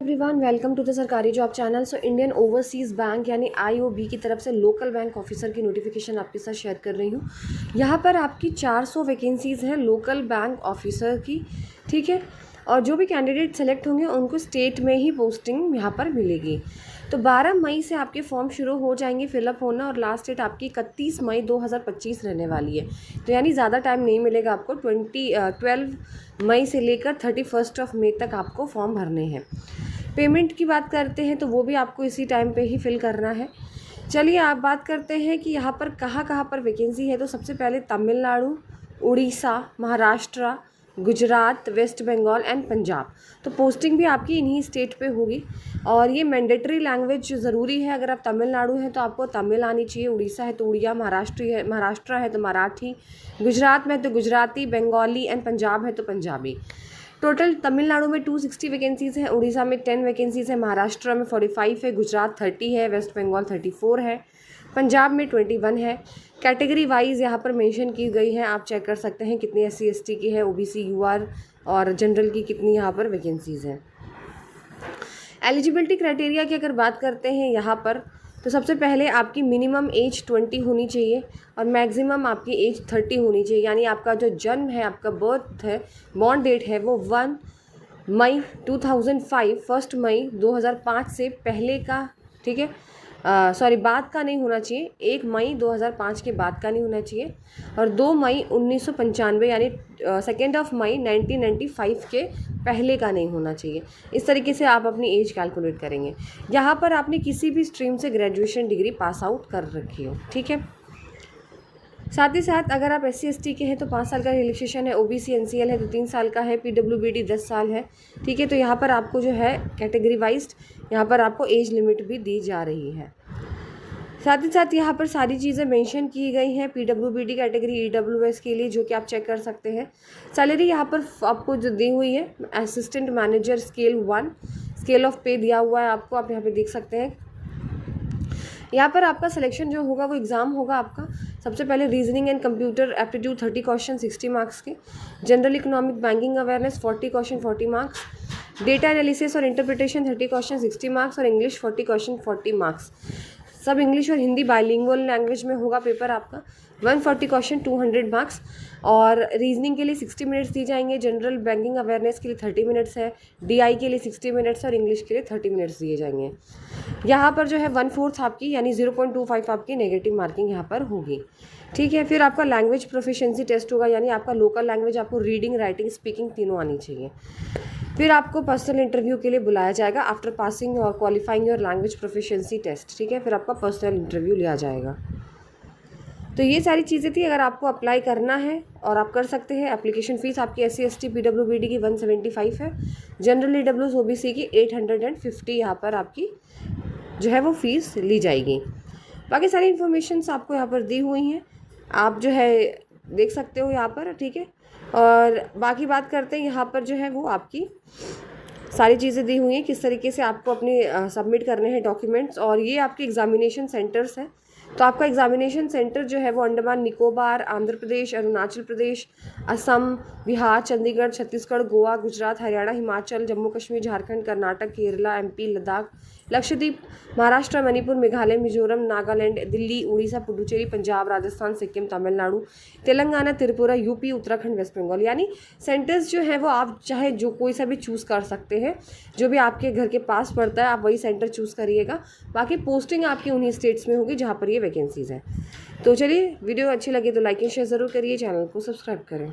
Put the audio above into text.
Everyone welcome to the सरकारी job channel. So Indian overseas bank यानी IOB की तरफ से लोकल बैंक ऑफिसर की नोटिफिकेशन आपके साथ शेयर कर रही हूँ। यहाँ पर आपकी 400 वैकेंसीज़ हैं लोकल बैंक ऑफिसर की, ठीक है। और जो भी कैंडिडेट सेलेक्ट होंगे उनको स्टेट में ही पोस्टिंग यहाँ पर मिलेगी। तो 12 मई से आपके फॉर्म शुरू हो जाएंगे फिलअप होना और लास्ट डेट आपकी 31 मई 2025 रहने वाली है। तो यानी ज़्यादा टाइम नहीं मिलेगा आपको। 12 मई से लेकर 31 मई तक आपको फॉर्म भरने हैं। पेमेंट की बात करते हैं तो वो भी आपको इसी टाइम पे ही फिल करना है। चलिए आप बात करते हैं कि यहाँ पर कहाँ पर वैकेंसी है। तो सबसे पहले तमिलनाडु, उड़ीसा, महाराष्ट्र, गुजरात, वेस्ट बंगाल एंड पंजाब। तो पोस्टिंग भी आपकी इन्हीं स्टेट पे होगी। और ये मैंडेटरी लैंग्वेज ज़रूरी है। अगर आप तमिलनाडु हैं तो आपको तमिल आनी चाहिए, उड़ीसा है तो उड़िया, महाराष्ट्र है तो मराठी, गुजरात में तो गुजराती, बंगाली एंड पंजाब है तो पंजाबी। टोटल तमिलनाडु में 260 वैकेंसीज़ हैं, उड़ीसा में 10 वैकेंसीज़ हैं, महाराष्ट्र में 45 है, गुजरात 30 है, वेस्ट बंगाल 34 है, पंजाब में 21 है। कैटेगरी वाइज यहाँ पर मेंशन की गई है, आप चेक कर सकते हैं कितनी SC ST की है, OBC UR और जनरल की कितनी यहाँ पर वैकेंसीज़ हैं। एलिजिबिलिटी क्राइटेरिया की अगर बात करते हैं यहाँ पर, तो सबसे पहले आपकी मिनिमम एज 20 होनी चाहिए और मैक्सिमम आपकी एज 30 होनी चाहिए। यानी आपका जो जन्म है, आपका बर्थ है, बॉर्न डेट है वो 1 मई 2005, 1 मई 2005 से पहले का, ठीक है, बाद का नहीं होना चाहिए। 1 मई 2005 के बाद का नहीं होना चाहिए और 2 मई 1995 यानी 2 मई 1995 के पहले का नहीं होना चाहिए। इस तरीके से आप अपनी एज कैलकुलेट करेंगे। यहाँ पर आपने किसी भी स्ट्रीम से ग्रेजुएशन डिग्री पास आउट कर रखी हो, ठीक है। साथ ही साथ अगर आप SC ST के हैं तो 5 साल का रिलैक्सेशन है, OBC NCL है तो 3 साल का है, PWBD 10 साल है, ठीक है। तो यहाँ पर आपको जो है कैटेगरी वाइज यहाँ पर आपको एज लिमिट भी दी जा रही है। साथ ही साथ यहाँ पर सारी चीज़ें मेंशन की गई हैं PWBD कैटेगरी, EWS के लिए, जो कि आप चेक कर सकते हैं। सैलरी यहाँ पर आपको जो दी हुई है, assistant manager scale 1 scale of पे दिया हुआ है आपको, आप यहाँ पे देख सकते हैं। यहाँ पर आपका सिलेक्शन जो होगा वो एग्ज़ाम होगा आपका। सबसे पहले reasoning and computer aptitude 30 question 60 marks के, general economic banking awareness 40 question 40 marks, data analysis और इंटरप्रिटेशन 30 क्वेश्चन 60 मार्क्स और इंग्लिश 40 क्वेश्चन 40 मार्क्स। सब इंग्लिश और हिंदी बाइलिंगुअल लैंग्वेज में होगा पेपर आपका। 140 क्वेश्चन 200 मार्क्स और रीजनिंग के लिए 60 मिनट्स दिए जाएंगे, जनरल बैंकिंग अवेयरनेस के लिए 30 मिनट्स है, DI के लिए 60 मिनट्स और इंग्लिश के लिए 30 मिनट्स दिए जाएंगे। यहाँ पर जो है 1/4 आपकी यानी 0.25 आपकी नेगेटिव मार्किंग यहाँ पर होगी, ठीक है। फिर आपका लैंग्वेज प्रोफिशिएंसी टेस्ट होगा, यानी आपका लोकल लैंग्वेज आपको रीडिंग, राइटिंग, स्पीकिंग तीनों आनी चाहिए। फिर आपको पर्सनल इंटरव्यू के लिए बुलाया जाएगा आफ्टर पासिंग और qualifying your language proficiency test, ठीक है। फिर आपका पर्सनल इंटरव्यू लिया जाएगा। तो ये सारी चीज़ें थी। अगर आपको अप्लाई करना है और आप कर सकते हैं। एप्लीकेशन फ़ीस आपकी SC ST PWBD की 175 है, जनरल EWS OBC की 850 यहाँ पर आपकी जो है वो फ़ीस ली जाएगी। बाकी सारी इन्फॉर्मेशंस आपको यहाँ पर दी हुई हैं, आप जो है देख सकते हो यहाँ पर, ठीक है। और बाकी बात करते हैं यहाँ पर जो है वो आपकी सारी चीज़ें दी हुई हैं, किस तरीके से आपको अपने सबमिट करने हैं डॉक्यूमेंट्स। और ये आपके एग्जामिनेशन सेंटर्स हैं। तो आपका एग्जामिनेशन सेंटर जो है वो Andaman Nicobar, Andhra Pradesh, Arunachal Pradesh, Assam, Bihar, Chandigarh, Chhattisgarh, Goa, Gujarat, Haryana, Himachal, Jammu Kashmir, Jharkhand, Karnataka, Kerala, MP, Ladakh, Lakshadweep, Maharashtra, Manipur, Meghalaya, Mizoram, Nagaland, Delhi, Orissa, Puducherry, Punjab, Rajasthan, Sikkim, Tamil Nadu, Telangana, Tripura, UP, Uttarakhand, west Bengal. यानी सेंटर्स जो है वो आप चाहे जो कोई सा भी चूज़ कर सकते हैं, जो भी आपके घर के पास पड़ता है आप वही सेंटर चूज़ करिएगा। बाकी पोस्टिंग आपकी उन्हीं स्टेट्स में होगी जहाँ पर ये वैकेंसीज़ हैं। तो चलिए, वीडियो अच्छी लगी तो लाइक एंड शेयर ज़रूर करिए, चैनल को सब्सक्राइब करें।